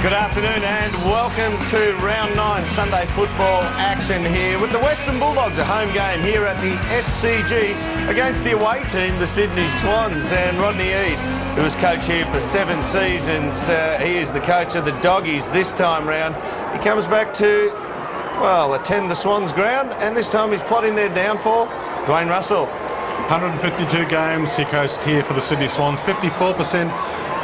Good afternoon and welcome to round 9 Sunday football action here with the Western Bulldogs, a home game here at the SCG against the away team, the Sydney Swans. And Rodney Eade, who was coach here for 7 seasons, he is the coach of the Doggies this time round. He comes back to, well, attend the Swans ground, and this time he's plotting their downfall. Dwayne Russell. 152 games he coached here for the Sydney Swans, 54%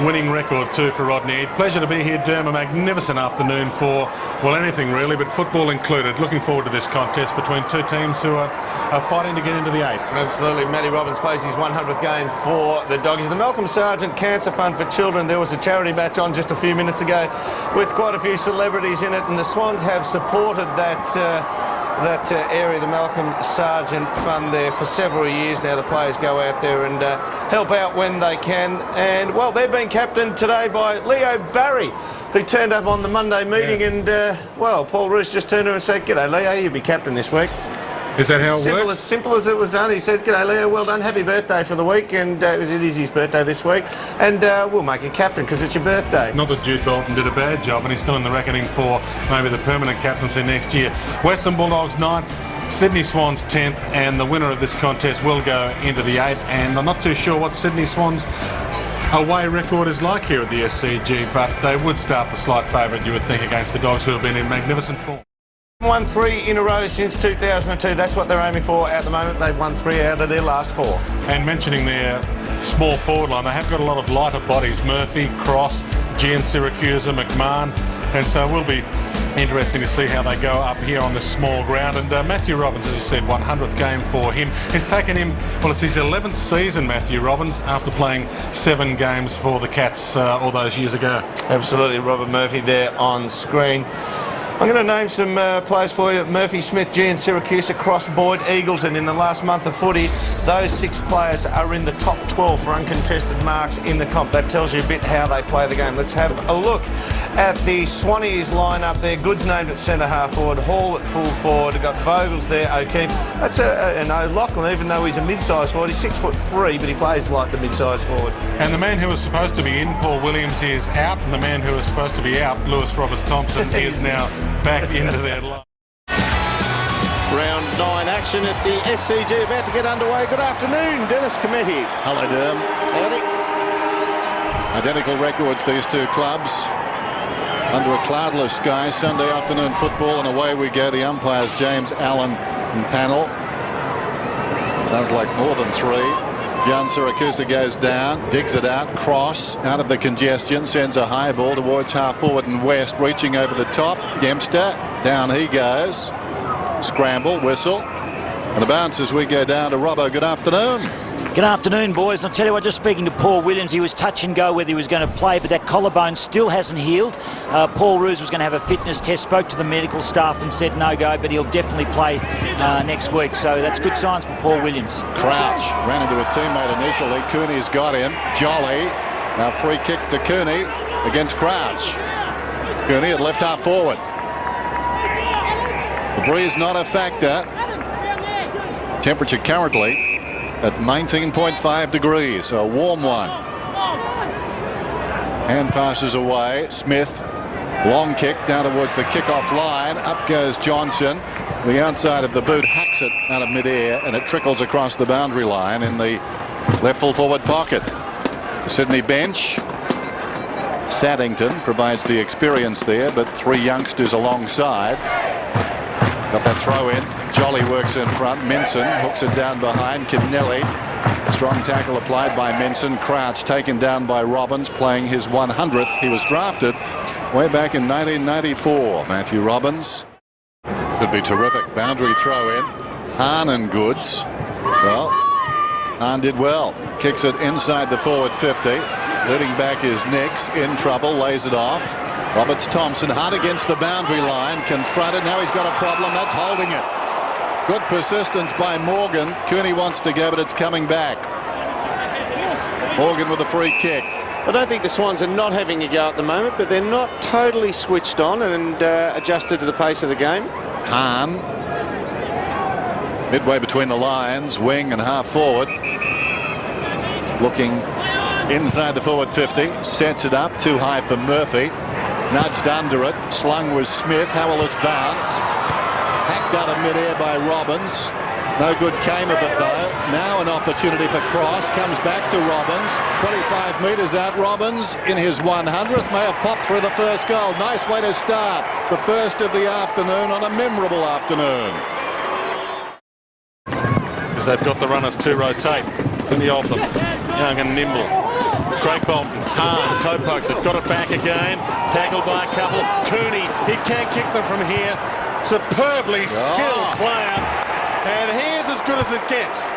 winning record too for Rodney. Pleasure to be here, Derm. A magnificent afternoon for, well, anything really, but football included. Looking forward to this contest between two teams who are fighting to get into the 8. Absolutely. Matty Robbins plays his 100th game for the Doggies. The Malcolm Sargent Cancer Fund for Children, there was a charity match on just a few minutes ago with quite a few celebrities in it, and the Swans have supported that area, the Malcolm Sargent Fund there, for several years now. The players go out there and help out when they can. And, well, they're being captained today by Leo Barry, who turned up on the Monday meeting. And, well, Paul Roos just turned to him and said, "G'day, Leo, you'll be captain this week." Is that how it works? Simple as it was done. He said, "G'day, Leo, well done, happy birthday for the week." And it is his birthday this week. And we'll make you captain because it's your birthday. Not that Jude Bolton did a bad job, and he's still in the reckoning for maybe the permanent captaincy next year. Western Bulldogs 9th, Sydney Swans 10th, and the winner of this contest will go into the 8. And I'm not too sure what Sydney Swans' away record is like here at the SCG, but they would start the slight favourite, you would think, against the Dogs, who have been in magnificent form. Won 3 in a row since 2002. That's what they're aiming for at the moment. They've won 3 out of their last 4. And mentioning their small forward line, they have got a lot of lighter bodies. Murphy, Cross, Gian Siracusa, McMahon. And so it will be interesting to see how they go up here on this small ground. And Matthew Robbins, as you said, 100th game for him. It's taken him, well, it's his 11th season, Matthew Robbins, after playing 7 games for the Cats all those years ago. Absolutely. Robert Murphy there on screen. I'm going to name some players for you. Murphy, Smith, Gian Siracusa, Cross, Boyd, Eagleton. In the last month of footy, those 6 players are in the top 12 for uncontested marks in the comp. That tells you a bit how they play the game. Let's have a look at the Swannies lineup there. Goods named at centre half forward, Hall at full forward. We've got Vogels there, O'Keefe. That's an O'Loughlin, even though he's a mid-sized forward. He's 6'3", but he plays like the mid-sized forward. And the man who was supposed to be in, Paul Williams, is out, and the man who was supposed to be out, Lewis Roberts-Thompson, is now back into their line. Round 9 action at the SCG about to get underway. Good afternoon, Dennis Cometti. Hello, Derm. Howdy. Identical records, these two clubs. Under a cloudless sky, Sunday afternoon football, and away we go. The umpires, James Allen and panel. Sounds like more than 3. Gian Siracusa goes down, digs it out, Cross out of the congestion, sends a high ball towards half forward and West, reaching over the top. Dempster, down he goes. Scramble, whistle, and a bounce as we go down to Robbo. Good afternoon. Good afternoon, boys. I'll tell you what, just speaking to Paul Williams, he was touch and go whether he was going to play, but that collarbone still hasn't healed. Paul Roos was going to have a fitness test, spoke to the medical staff and said no go, but he'll definitely play next week. So that's good signs for Paul Williams. Crouch ran into a teammate initially. Cooney's got him. Jolly. Now free kick to Cooney against Crouch. Cooney at left half forward. The breeze not a factor. Temperature currently at 19.5 degrees, so a warm one. Hand passes away. Smith, long kick down towards the kickoff line. Up goes Johnson. The outside of the boot hacks it out of midair, and it trickles across the boundary line in the left full forward pocket. The Sydney bench. Saddington provides the experience there, but 3 youngsters alongside. Got that throw in. Jolly works in front. Minson hooks it down behind. Kidnelly. Strong tackle applied by Minson. Crouch taken down by Robbins, playing his 100th. He was drafted way back in 1994. Matthew Robbins. Should be terrific. Boundary throw in. Hahn and Goods. Well, Hahn did well. Kicks it inside the forward 50. Leading back is Nix. In trouble. Lays it off. Roberts-Thompson hard against the boundary line, confronted. Now he's got a problem. That's holding it. Good persistence by Morgan. Cooney wants to go, but it's coming back. Morgan with a free kick. I don't think the Swans are not having a go at the moment, but they're not totally switched on and adjusted to the pace of the game. Hahn, midway between the lines, wing and half forward. Looking inside the forward 50, sets it up too high for Murphy. Nudged under it. Slung was Smith. Powerless bounce. Hacked out of midair by Robbins. No good came of it though. Now an opportunity for cross. Comes back to Robbins. 25 metres out. Robbins in his 100th. May have popped through the first goal. Nice way to start the first of the afternoon on a memorable afternoon. As they've got the runners to rotate. Plenty of them. Young and nimble. Craig Bolton, Hahn, toe poked it, got it back again. Tackled by a couple. Cooney, he can't kick them from here. Superbly skilled player. And here's as good as it gets.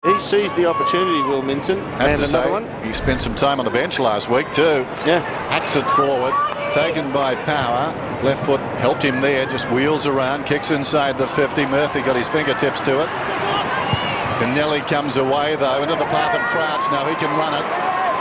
He sees the opportunity, Will Minton. And another one. He spent some time on the bench last week too. Yeah. Hacks it forward. Taken by Power. Left foot helped him there. Just wheels around. Kicks inside the 50. Murphy got his fingertips to it. Canelli comes away though into the path of Crouch. Now he can run it.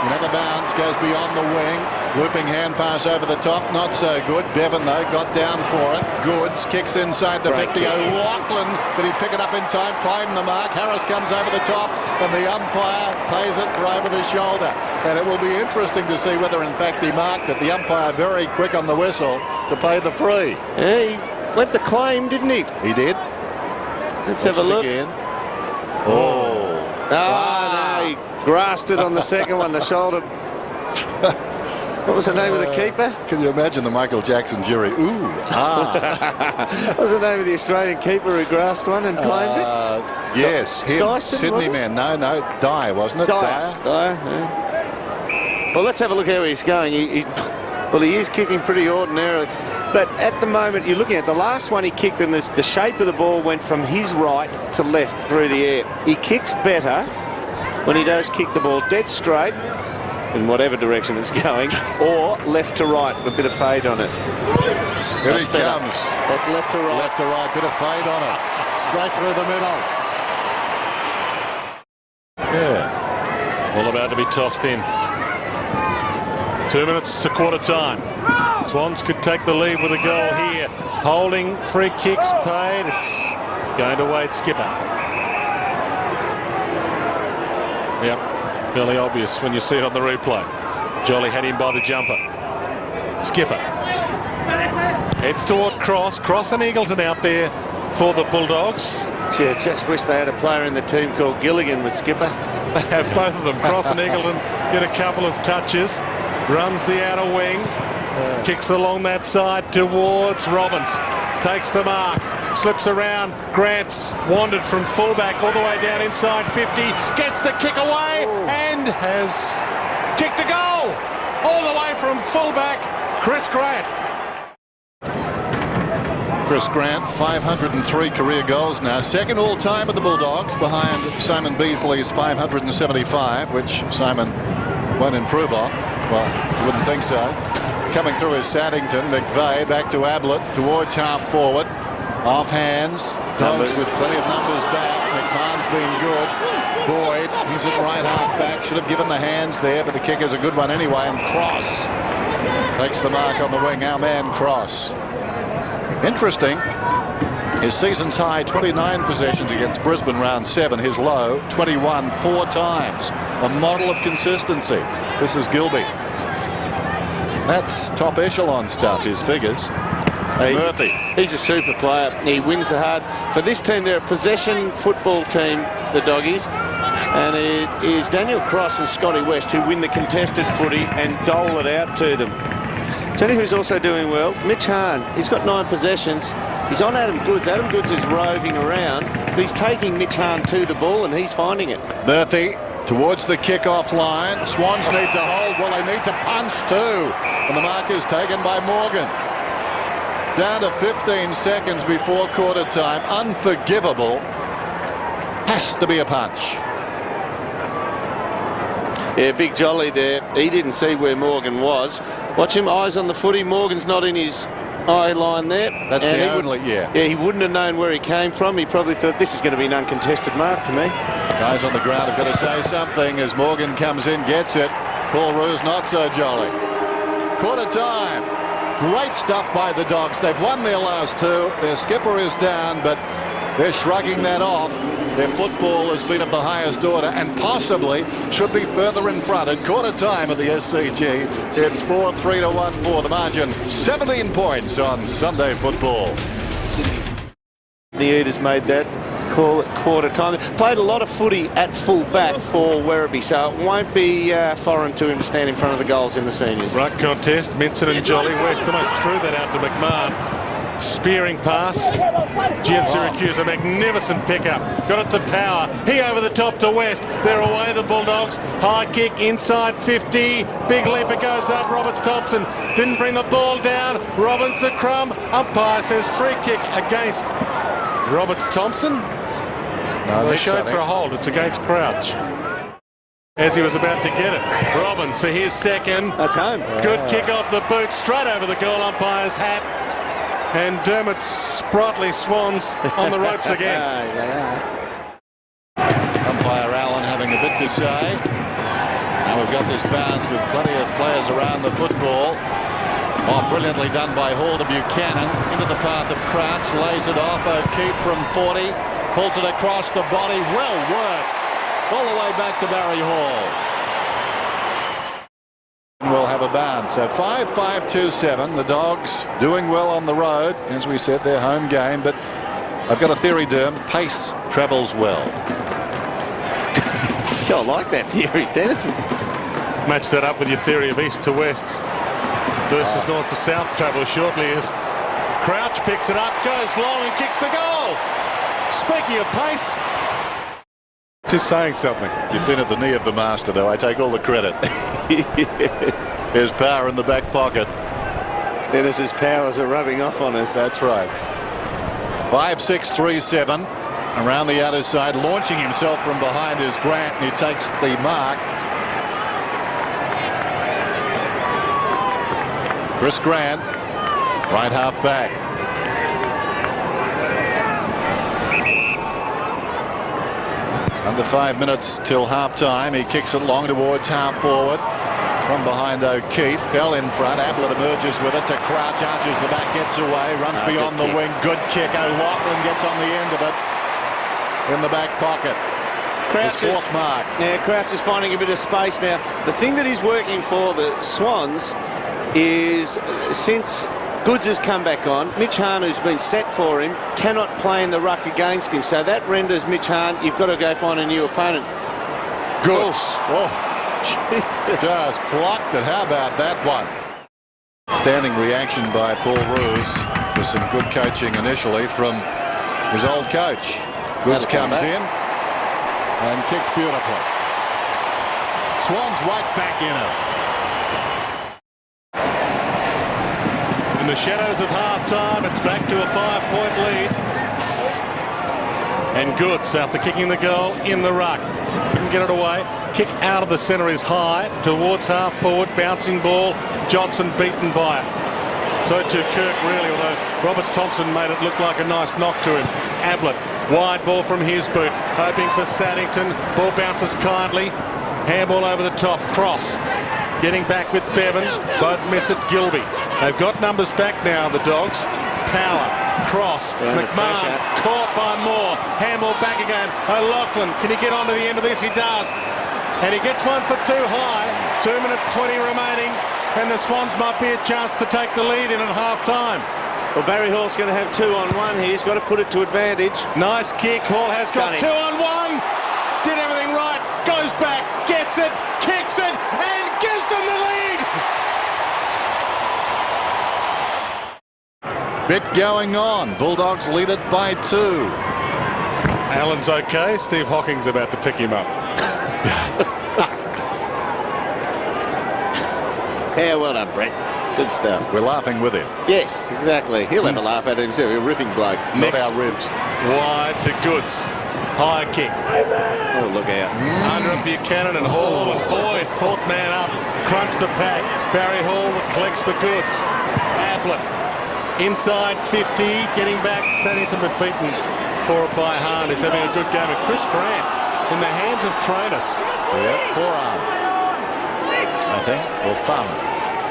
Another bounce goes beyond the wing. Looping hand pass over the top. Not so good. Bevan though got down for it. Goods kicks inside the 50. O'Loughlin, did he pick it up in time? Climb the mark. Harris comes over the top and the umpire pays it for over the shoulder. And it will be interesting to see whether in fact he marked it. The umpire very quick on the whistle to pay the free. Yeah, he went the claim, didn't he? He did. Let's have a look. Again. No, he grasped it on the second one, the shoulder. What was the name of the keeper? Can you imagine the Michael Jackson jury? Ooh, What was the name of the Australian keeper who grasped one and claimed it? Yes, him. Dyson, Sydney was it? man. No, Dyer, wasn't it? Dyer, yeah. Well, let's have a look how he's going. He is kicking pretty ordinarily. But at the moment, you're looking at the last one he kicked, and the shape of the ball went from his right to left through the air. He kicks better when he does kick the ball dead straight in whatever direction it's going, or left to right, with a bit of fade on it. Here he comes. That's left to right. Left to right, bit of fade on it. Straight through the middle. Yeah. All about to be tossed in. 2 minutes to quarter time. Swans could take the lead with a goal here. Holding, free kicks paid. It's going to Wade Skipper. Yep, fairly obvious when you see it on the replay. Jolly had him by the jumper. Skipper heads toward Cross. Cross and Eagleton out there for the Bulldogs. Yeah, just wish they had a player in the team called Gilligan with Skipper. They have both of them. Cross and Eagleton get a couple of touches. Runs the outer wing. Kicks along that side towards Robbins. Takes the mark. Slips around. Grant's wandered from fullback all the way down inside 50. Gets the kick away and has kicked a goal. All the way from fullback, Chris Grant. Chris Grant, 503 career goals now. Second all-time at the Bulldogs, behind Simon Beasley's 575, which Simon won't improve on. Well, you wouldn't think so. Coming through is Saddington. McVeigh back to Ablett towards half forward. Off hands. Dogs with plenty of numbers back. McMahon's been good. Boyd, he's at right half back. Should have given the hands there, but the kick is a good one anyway. And Cross takes the mark on the wing. Our man Cross. Interesting. His season's high, 29 possessions against Brisbane round 7. His low, 21 4 times. A model of consistency. This is Gilby. That's top echelon stuff, his figures. Murphy. He's a super player. He wins the hard. For this team, they're a possession football team, the Doggies. And it is Daniel Cross and Scotty West who win the contested footy and dole it out to them. Tell you who's also doing well, Mitch Hahn. He's got 9 possessions. He's on Adam Goods. Adam Goods is roving around, but he's taking Mitch Hahn to the ball and he's finding it. Murphy towards the kick-off line. Swans need to hold. Well, they need to punch too. And the mark is taken by Morgan. Down to 15 seconds before quarter time. Unforgivable. Has to be a punch. Yeah, Big Jolly there. He didn't see where Morgan was. Watch him, eyes on the footy. Morgan's not in his eye line there. That's and the only, Yeah, he wouldn't have known where he came from. He probably thought this is going to be an uncontested mark to me. Guys on the ground have got to say something as Morgan comes in, gets it. Paul Roos not so jolly. Quarter time. Great stuff by the Dogs. They've won their last 2. Their skipper is down, but they're shrugging that off. Their football has been of the highest order and possibly should be further in front at quarter time of the SCG. It's 4-3 to 1 for the margin. 17 points on Sunday football. The Eaters made that call at quarter time. Played a lot of footy at full back for Werribee, so it won't be foreign to him to stand in front of the goals in the seniors. Ruck contest, Minson and Jolly West almost threw that out to McMahon. Spearing pass. Gian Syracuse, a magnificent pickup. Got it to Power. He over the top to West. They're away, the Bulldogs. High kick inside 50. Big leap, it goes up. Roberts Thompson didn't bring the ball down. Robbins the crumb. Umpire says free kick against Roberts Thompson. No, they showed for a hold. It's against Crouch. As he was about to get it. Robbins for his second. That's home. Good kick off the boot, straight over the goal umpire's hat. And Dermot's sprightly Swans on the ropes again. They are. Umpire Allen having a bit to say. Now we've got this bounce with plenty of players around the football. Oh, brilliantly done by Hall to Buchanan. Into the path of Crouch, lays it off. O'Keefe from 40. Pulls it across the body. Well worked. All the way back to Barry Hall. We'll have a bounce. So 5-5-2-7. The Dogs doing well on the road. As we said, their home game. But I've got a theory, Derm. Pace travels well. I like that theory, Dennis. Match that up with your theory of east to west versus north to south travel shortly as Crouch picks it up, goes long and kicks the goal. Speaking of pace, just saying something. You've been at the knee of the master, though. I take all the credit. Yes. There's Power in the back pocket. Dennis's powers are rubbing off on us. That's right. 5-6-3-7. Around the outer side, launching himself from behind is Grant. He takes the mark. Chris Grant, right half back. Under 5 minutes till half time. He kicks it long towards half forward. From behind O'Keefe, fell in front. Ablett emerges with it to Crouch, arches the back, gets away, runs beyond the wing. Good kick. O'Loughlin gets on the end of it. In the back pocket. His fourth mark. Yeah, Crouch is finding a bit of space now. The thing that is working for the Swans is since Goods has come back on, Mitch Hahn, who's been set for him, cannot play in the ruck against him. So that renders Mitch Hahn, you've got to go find a new opponent. Goods. Oh, just blocked it. How about that one? Standing reaction by Paul Roos for some good coaching initially from his old coach. Goods comes in and kicks beautifully. Swans right back in it. in the shadows of half-time, it's back to a 5-point lead. And Goods, after kicking the goal in the ruck, couldn't get it away. Kick out of the centre is high towards half forward, bouncing ball. Johnson beaten by it. So too Kirk, really, although Roberts Thompson made it look like a nice knock to him. Ablett, wide ball from his boot, hoping for Saddington. Ball bounces kindly. Handball over the top, cross. Getting back with Bevan, both miss it. Gilby. They've got numbers back now, the Dogs. Power, cross, McMahon, caught by Moore. Handball back again. O'Loughlin, can he get onto the end of this? He does. And he gets one for too high. 2 minutes 20 remaining. And the Swans might be a chance to take the lead in at half-time. Well, Barry Hall's going to have 2-on-1 here. He's got to put it to advantage. Nice kick. Hall has got 2-on-1. Did everything right. Goes back, gets it, kicks it, and gives them the lead. Bit going on. Bulldogs lead it by 2. Allen's okay. Steve Hocking's about to pick him up. Yeah, well done, Brett. Good stuff. We're laughing with him. Yes, exactly. He'll have a laugh at himself. A ripping bloke. Not our ribs. Wide to Goods. High kick. Oh, look out. Under it, Buchanan and Hall and Boyd. Fourth man up. Crunch the pack. Barry Hall collects the Goods. Ablett. Inside 50. Getting back. Saddington but beaten for it by Hahn. He's having a good game. And Chris Grant in the hands of trainers. Yep, forearm. I think. Or thumb.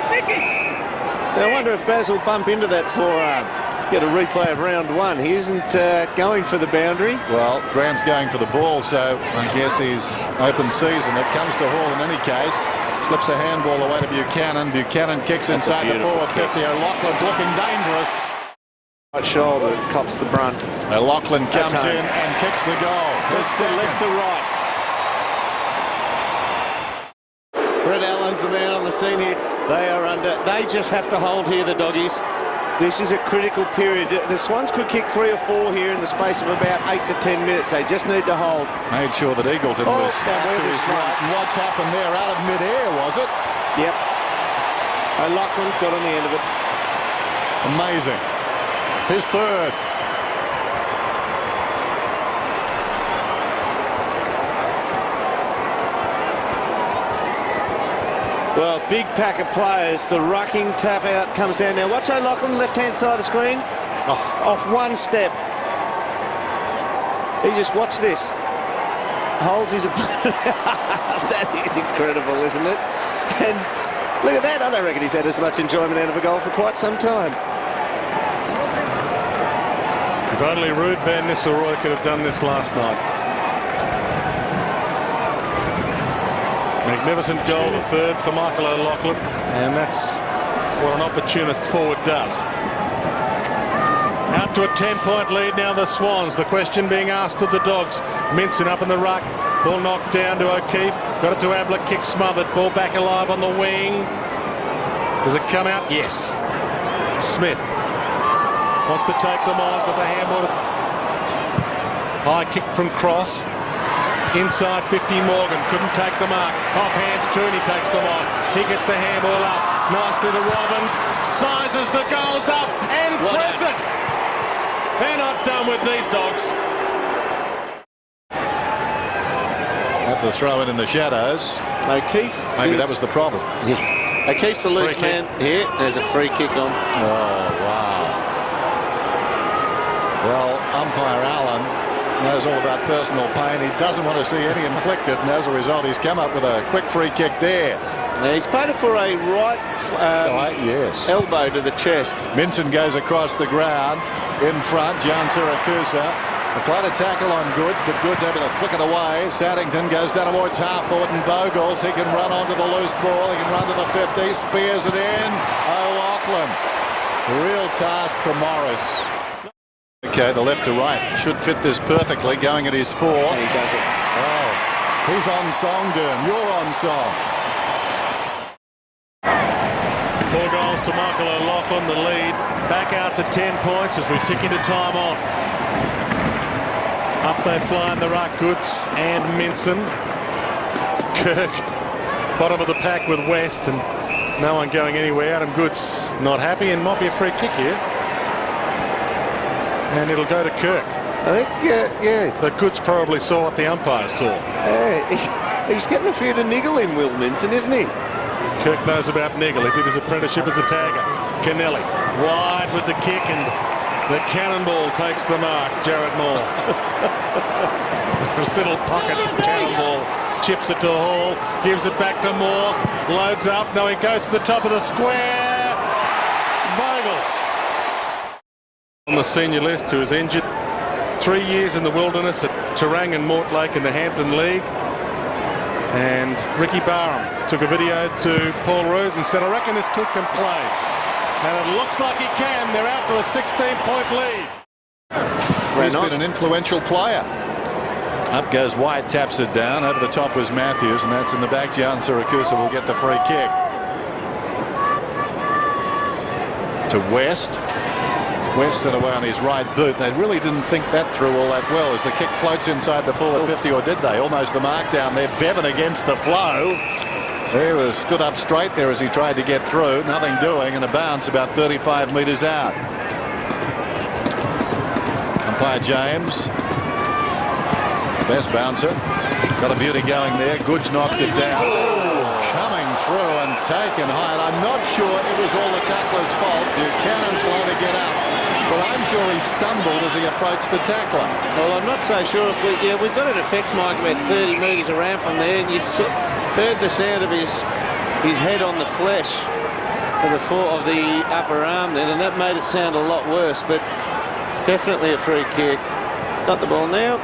Now, I wonder if Baz will bump into that forearm. Get a replay of round one. He isn't going for the boundary. Well, Grant's going for the ball, so I guess he's open season. It comes to Hall in any case. Slips a handball away to Buchanan. Buchanan kicks inside the forward 50. O'Loughlin's looking dangerous. Right shoulder cops the brunt. O'Loughlin comes in and kicks the goal. It's the left to right. Brett Allen's the man on the scene here. They are under. They just have to hold here, the doggies. This is a critical period. The Swans could kick 3 or 4 here in the space of about 8 to 10 minutes. They just need to hold. Made sure that Eagleton was after his right. And what's happened there? Out of mid-air, was it? Yep. O'Loughlin got on the end of it. Amazing. His third. Well, big pack of players. The rucking tap out comes down now. Watch O'Loughlin, left-hand side of the screen. Off one step. He just, watch this. Holds his opponent. That is incredible, isn't it? And look at that. I don't reckon he's had as much enjoyment out of a goal for quite some time. If only Ruud van Nistelrooy could have done this last night. Magnificent goal, the third for Michael O'Loughlin, and that's what an opportunist forward does. Out to a 10-point lead now, the Swans. The question being asked of the Dogs. Minson up in the ruck, ball knocked down to O'Keefe, got it to Abler, kick smothered, ball back alive on the wing. Does it come out? Yes. Smith wants to take them on, but the handball. High kick from Cross. Inside 50, Morgan couldn't take the mark. Off hands, Cooney takes them on. He gets the handball up. Nicely to Robbins. Sizes the goals up and threads it. They're not done with these Dogs. Have to throw it in the shadows. O'Keefe. Maybe that was the problem. Yeah. O'Keefe's the loose man. Here, there's a free kick on. Oh, wow. Well, umpire Allen knows all about personal pain. He doesn't want to see any inflicted, and as a result, he's come up with a quick free kick there. Now he's paid it for a right yes. elbow to the chest. Minson goes across the ground in front. Jan Siracusa applied a tackle on Goods, but Goods able to flick it away. Saddington goes down towards half forward, and Bogles, he can run onto the loose ball. He can run to the 50, spears it in. O'Loughlin. Real task for Morris. Okay, the left to right should fit this perfectly, going at his fourth. And he does it. Oh, he's on song, Durham. You're on song. 4 goals to Michael O'Loughlin, the lead. Back out to 10 points as we tick into time on. Up they fly in the ruck, Goods and Minson. Kirk, bottom of the pack with West, and no one going anywhere. Adam Goods not happy, and might be a free kick here. And it'll go to Kirk. I think, yeah. The Goods probably saw what the umpires saw. Yeah, he's getting a few to niggle in, Will Minson, isn't he? Kirk knows about niggle. He did his apprenticeship as a tagger. Kennelly wide with the kick, and the cannonball takes the mark. Jared Moore. Little pocket cannonball. Chips it to Hall. Gives it back to Moore. Loads up. Now he goes to the top of the square. Vogels on the senior list, who is injured. 3 years in the wilderness at Terang and Mortlake in the Hampton League. And Ricky Barham took a video to Paul Roos and said, I reckon this kid can play. And it looks like he can. They're out to a 16-point lead. He's been an influential player. Up goes White, taps it down. Over the top was Matthews, and that's in the back. Jan Siracusa will get the free kick. To West. West set away on his right boot. They really didn't think that through all that well as the kick floats inside the forward 50, or did they? Almost the mark down there. Bevan against the flow. There was stood up straight there as he tried to get through. Nothing doing, and a bounce about 35 metres out. Umpire James. Best bouncer. Got a beauty going there. Goods knocked it down. Coming through and taken high. I'm not sure it was all the tackler's fault. Buchanan slow to get up. But I'm sure he stumbled as he approached the tackler. Well, I'm not so sure if we've got an effects mic about 30 metres around from there, and you heard the sound of his head on the flesh. of the upper arm then, and that made it sound a lot worse, but definitely a free kick. Got the ball now.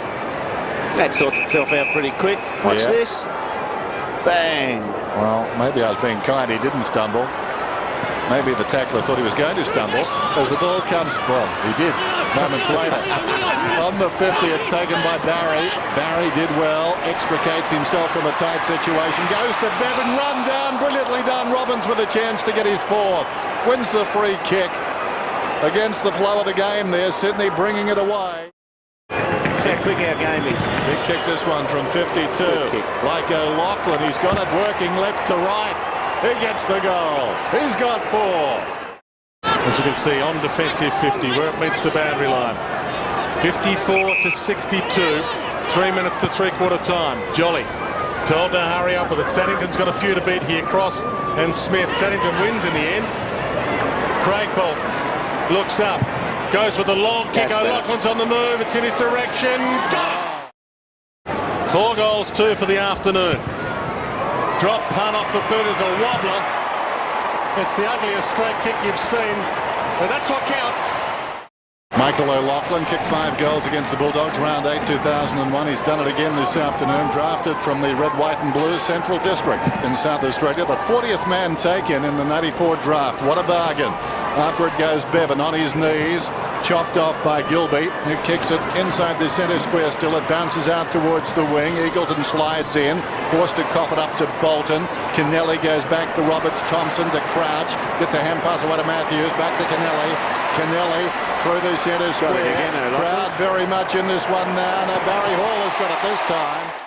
That sorts itself out pretty quick. Watch this. Bang. Well, maybe I was being kind. He didn't stumble. Maybe the tackler thought he was going to stumble. As the ball comes, well, he did moments later. On the 50, it's taken by Barry. Barry did well, extricates himself from a tight situation, goes to Bevan, run down, brilliantly done. Robbins with a chance to get his fourth. Wins the free kick. Against the flow of the game there, Sydney bringing it away. That's how quick our game is. Big kick this one from 52. Like O'Loughlin, he's got it working left to right. He gets the goal. He's got 4. As you can see, on defensive 50, where it meets the boundary line. 54 to 62. 3 minutes to three-quarter time. Jolly told to hurry up with it. Saddington's got a few to beat here. Cross and Smith. Saddington wins in the end. Craig Bolt looks up. Goes with the long kick. O'Loughlin's on the move. It's in his direction. Got it! 4 goals, 2 for the afternoon. Drop punt off the boot is a wobbler. It's the ugliest straight kick you've seen, but that's what counts. Michael O'Loughlin kicked 5 goals against the Bulldogs, round 8, 2001. He's done it again this afternoon. Drafted from the Red, White and Blue Central District in South Australia. The 40th man taken in the 94 draft. What a bargain. After it goes Bevan on his knees, chopped off by Gilby, who kicks it inside the centre square still. It bounces out towards the wing. Eagleton slides in, forced to cough it up to Bolton. Kennelly goes back to Roberts. Thompson to Crouch. Gets a hand pass away to Matthews. Back to Kennelly. Kennelly through the centre square. Crowd very much in this one now. Now Barry Hall has got it this time.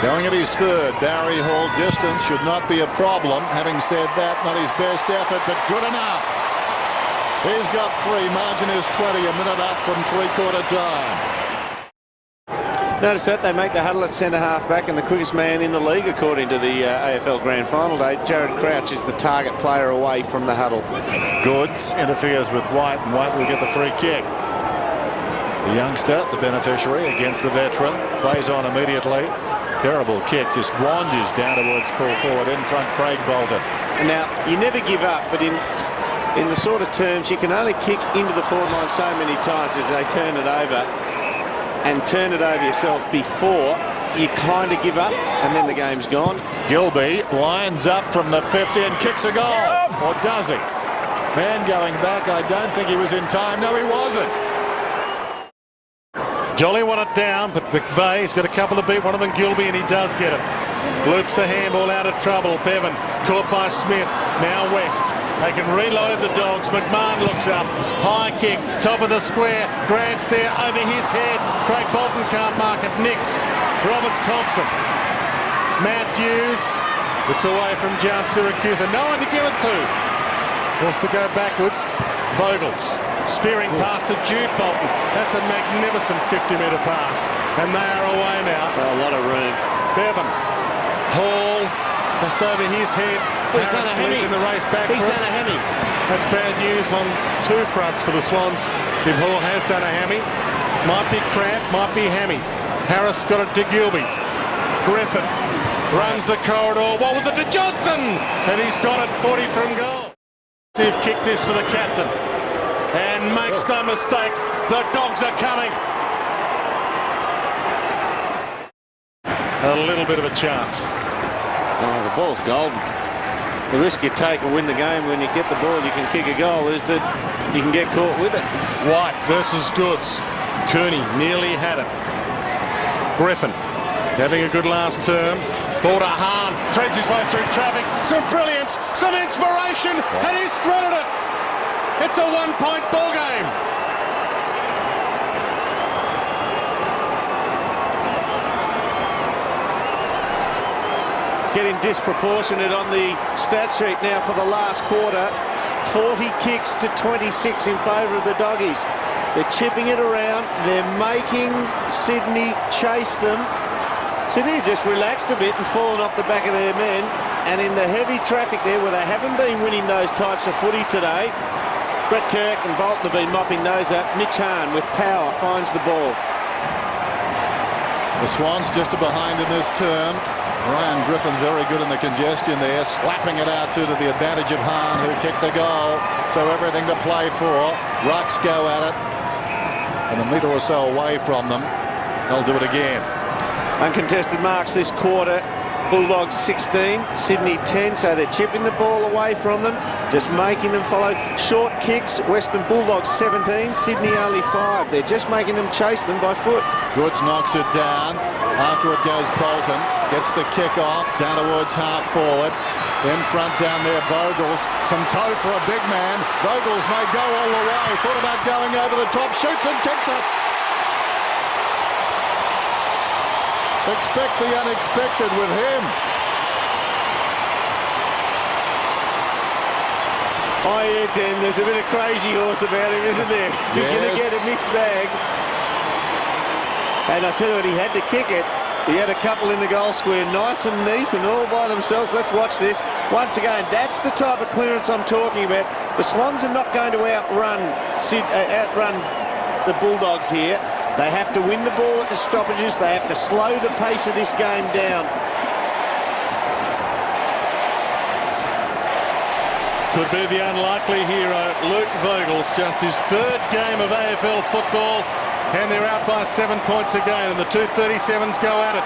Going at his third, Barry Hall distance should not be a problem. Having said that, not his best effort, but good enough. He's got 3. Margin is 20, a minute up from three-quarter time. Notice that they make the huddle at centre half back, and the quickest man in the league according to the AFL Grand Final day. Jared Crouch is the target player away from the huddle. Goods interferes with White, and White will get the free kick. The youngster, the beneficiary, against the veteran, plays on immediately. Terrible kick, just wanders down towards full forward. In front, Craig Bolton. Now, you never give up, but in the sort of terms, you can only kick into the forward line so many times as they turn it over, and turn it over yourself before you kind of give up, and then the game's gone. Gilby lines up from the 50 and kicks a goal. Or does he? Man going back, I don't think he was in time. No, he wasn't. Jolly won it down, but McVeigh's got a couple to beat, one of them Gilby, and he does get it. Loops the handball out of trouble. Bevan caught by Smith. Now West. They can reload the Dogs. McMahon looks up. High kick. Top of the square. Grant's there over his head. Craig Bolton can't mark it. Nix. Roberts Thompson. Matthews. It's away from John Syracuse. No one to give it to. Wants to go backwards. Vogels. Spearing pass to Jude Bolton. That's a magnificent 50-metre pass. And they are away now. A lot of room. Bevan. Hall. Just over his head. He's done a hemi. In the race back. He's done a hemi. That's bad news on 2 fronts for the Swans. If Hall has done a hemi. Might be cramp, might be hemi. Harris got it to Gilby. Griffin runs the corridor. What was it to Johnson? And he's got it 40 from goal. They've kicked this for the captain. And makes no mistake, the Dogs are coming. A little bit of a chance. Oh, the ball's golden. The risk you take will win the game. When you get the ball, you can kick a goal, is that you can get caught with it. White versus Goods. Cooney nearly had it. Griffin having a good last term. Ball to Hahn, threads his way through traffic. Some brilliance, some inspiration, and he's threaded it. It's a 1-point ball game. Getting disproportionate on the stat sheet now for the last quarter. 40 kicks to 26 in favour of the Doggies. They're chipping it around. They're making Sydney chase them. Sydney just relaxed a bit and fallen off the back of their men. And in the heavy traffic there, where they haven't been winning those types of footy today, Brett Kirk and Bolton have been mopping those up. Mitch Hahn with power finds the ball. The Swans just behind in this term. Ryan Griffin very good in the congestion there, slapping it out to the advantage of Hahn, who kicked the goal. So everything to play for. Rucks go at it. And a metre or so away from them. They'll do it again. Uncontested marks this quarter. Bulldogs 16, Sydney 10, so they're chipping the ball away from them, just making them follow. Short kicks, Western Bulldogs 17, Sydney only 5. They're just making them chase them by foot. Goods knocks it down. After it goes Bolton. Gets the kick off down towards half forward. In front down there, Vogels. Some toe for a big man. Vogels may go all the way. Thought about going over the top. Shoots and kicks it. Expect the unexpected with him. Oh yeah, Dan, there's a bit of crazy horse about him, isn't there? You're going to get a mixed bag. And I tell you what, he had to kick it. He had a couple in the goal square, nice and neat and all by themselves. Let's watch this. Once again, that's the type of clearance I'm talking about. The Swans are not going to outrun the Bulldogs here. They have to win the ball at the stoppages. They have to slow the pace of this game down. Could be the unlikely hero, Luke Vogels, just his 3rd game of AFL football, and they're out by 7 points again, and the 237s go at it.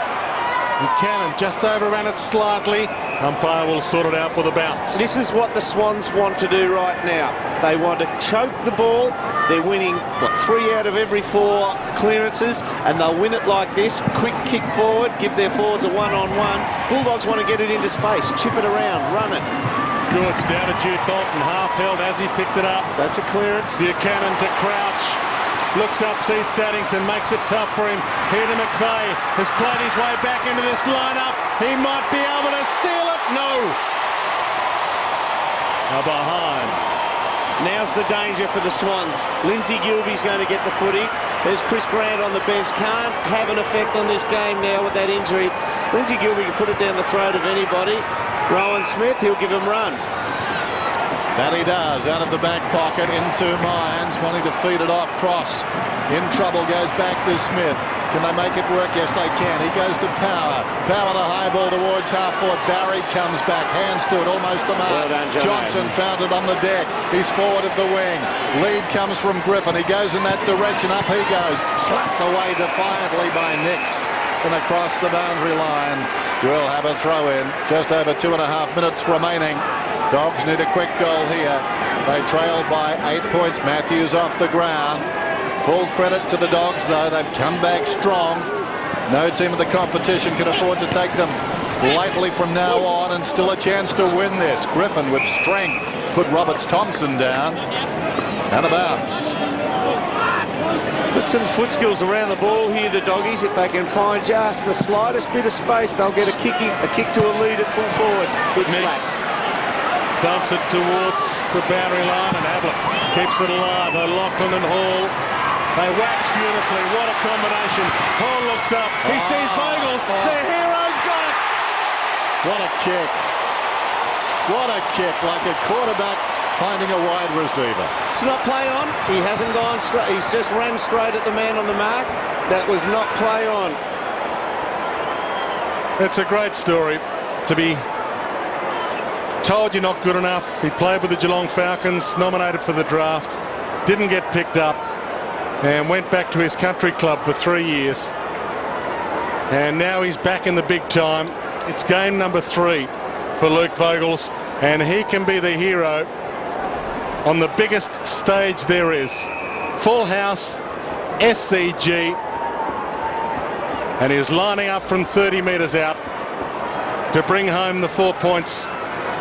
Buchanan just overran it slightly. Umpire will sort it out with a bounce. This is what the Swans want to do right now. They want to choke the ball. They're winning, 3 out of every 4 clearances, and they'll win it like this. Quick kick forward, give their forwards a one-on-one. Bulldogs want to get it into space, chip it around, run it. Goods down to Jude Bolton, half held as he picked it up. That's a clearance. Buchanan to Crouch. Looks up, sees Saddington, makes it tough for him. Here to McVeigh, has played his way back into this lineup. He might be able to seal it. No. Now behind. Now's the danger for the Swans. Lindsay Gilby's going to get the footy. There's Chris Grant on the bench. Can't have an effect on this game now with that injury. Lindsay Gilby can put it down the throat of anybody. Rowan Smith, he'll give him run. That he does, out of the back pocket into Myans, wanting to feed it off. Cross in trouble, goes back to Smith. Can they make it work? Yes, they can. He goes to Power. Power the high ball towards half forward. Barry comes back, hands to it, almost the mark. Well done, Johnson found it on the deck. He's forward of the wing. Lead comes from Griffin. He goes in that direction. Up he goes. Slapped away defiantly by Nix. And across the boundary line. We'll have a throw in. Just over 2.5 minutes remaining. Dogs need a quick goal here. They trailed by 8 points. Matthews off the ground. Full credit to the Dogs, though. They've come back strong. No team in the competition can afford to take them lightly from now on, and still a chance to win this. Griffin with strength put Roberts-Thompson down. And a bounce. With some foot skills around the ball here, the Doggies, if they can find just the slightest bit of space, they'll get a kick to a lead at full forward. Good slap. Dumps it towards the boundary line, and Ablett keeps it alive. O'Loughlin and Hall. They wax beautifully. What a combination. Hall looks up. He sees Vogels. The hero's got it. What a kick. What a kick, like a quarterback finding a wide receiver. It's not play on. He hasn't gone straight. He's just ran straight at the man on the mark. That was not play on. It's a great story to be told you're not good enough. He played with the Geelong Falcons, nominated for the draft, didn't get picked up, and went back to his country club for 3 years. And now he's back in the big time. It's game number 3 for Luke Vogels, and he can be the hero on the biggest stage there is. Full house, SCG, and he's lining up from 30 metres out to bring home the 4 points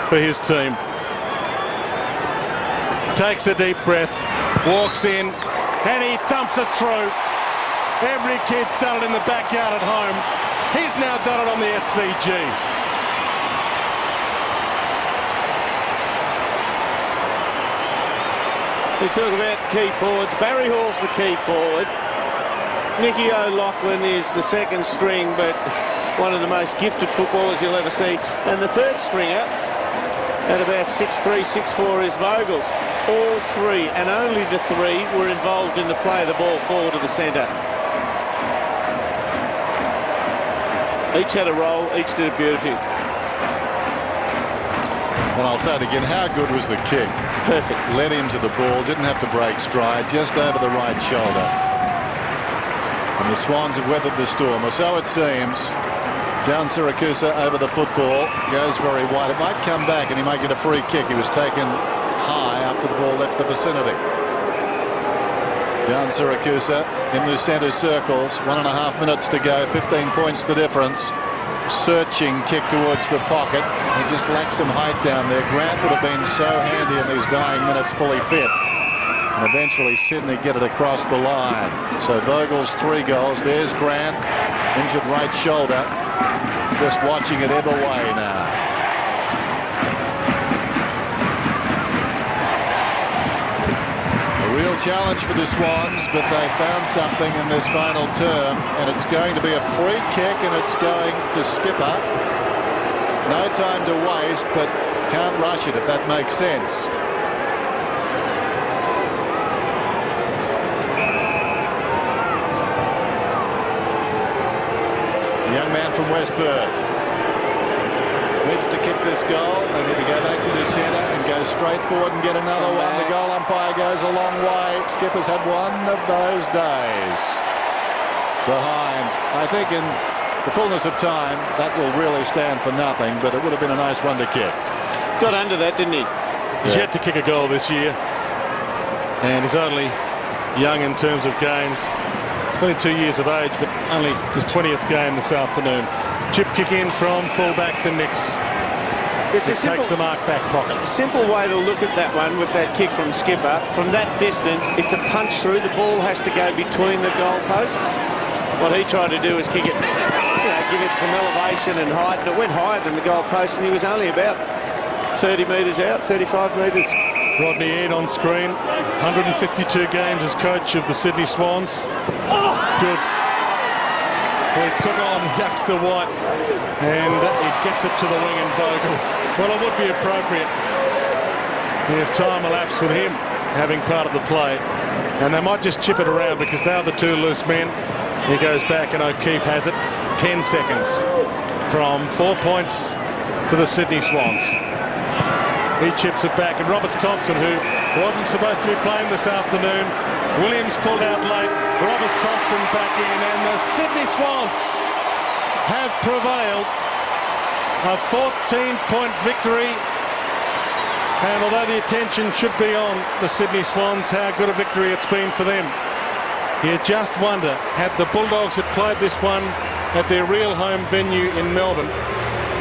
for his team. Takes a deep breath, walks in, and he thumps it through. Every kid's done it in the backyard at home. He's now done it on the SCG. We talk about key forwards. Barry Hall's the key forward. Nicky O'Loughlin is the second string, but one of the most gifted footballers you'll ever see. And the third stringer, at about 6'3", 6'4", is Vogels. All 3, and only the 3, were involved in the play of the ball forward to the centre. Each had a role, each did it beautifully. And I'll say it again, how good was the kick? Perfect. Led him to the ball, didn't have to break stride, just over the right shoulder. And the Swans have weathered the storm, or so it seems. John Siracusa over the football, goes very wide. It might come back and he might get a free kick. He was taken high after the ball left the vicinity. John Siracusa in the centre circles, 1.5 minutes to go, 15 points the difference. Searching kick towards the pocket. He just lacked some height down there. Grant would have been so handy in these dying minutes, fully fit. And eventually Sydney get it across the line. So Vogel's 3 goals. There's Grant, injured right shoulder. Just watching it ebb away now. A real challenge for the Swans, but they found something in this final term, and it's going to be a free kick, and it's going to Skipper. No time to waste, but can't rush it, if that makes sense. The young man from West Perth needs to kick this goal. They need to go back to the centre and go straight forward and get another one. The goal umpire goes a long way. Skipper's had one of those days. Behind. I think in the fullness of time, that will really stand for nothing, but it would have been a nice one to kick. Got under that, didn't he? He's yet to kick a goal this year, and he's only young in terms of games. 22 years of age, but only his 20th game this afternoon. Chip kick in from full-back to Nix. It takes the mark back pocket. Simple way to look at that one with that kick from Skipper. From that distance, it's a punch through. The ball has to go between the goalposts. What he tried to do is kick it, give it some elevation and height, and it went higher than the goalpost, and he was only about 30 metres out, 35 metres. Rodney Eade on screen, 152 games as coach of the Sydney Swans. Goods. He took on youngster White, and he gets it to the wing and Vogels. Well, it would be appropriate if time elapsed with him having part of the play, and they might just chip it around because they are the 2 loose men. He goes back and O'Keefe has it. 10 seconds from 4 points to the Sydney Swans. He chips it back, and Roberts Thompson, who wasn't supposed to be playing this afternoon, Williams pulled out late. Roberts Thompson back in, and the Sydney Swans have prevailed. A 14-point victory, and although the attention should be on the Sydney Swans, how good a victory it's been for them. You just wonder, had the Bulldogs had played this one at their real home venue in Melbourne,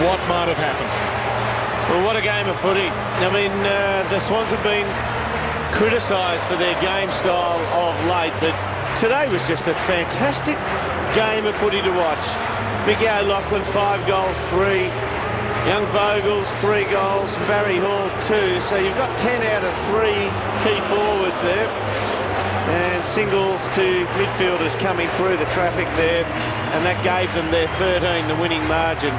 what might have happened? Well, what a game of footy. I mean, the Swans have been criticised for their game style of late, but today was just a fantastic game of footy to watch. Mickey O'Loughlin, 5 goals, 3. Young Vogels, 3 goals. Barry Hall, 2. So you've got 10 out of 3 key forwards there. And singles to midfielders coming through the traffic there. And that gave them their 13, the winning margin.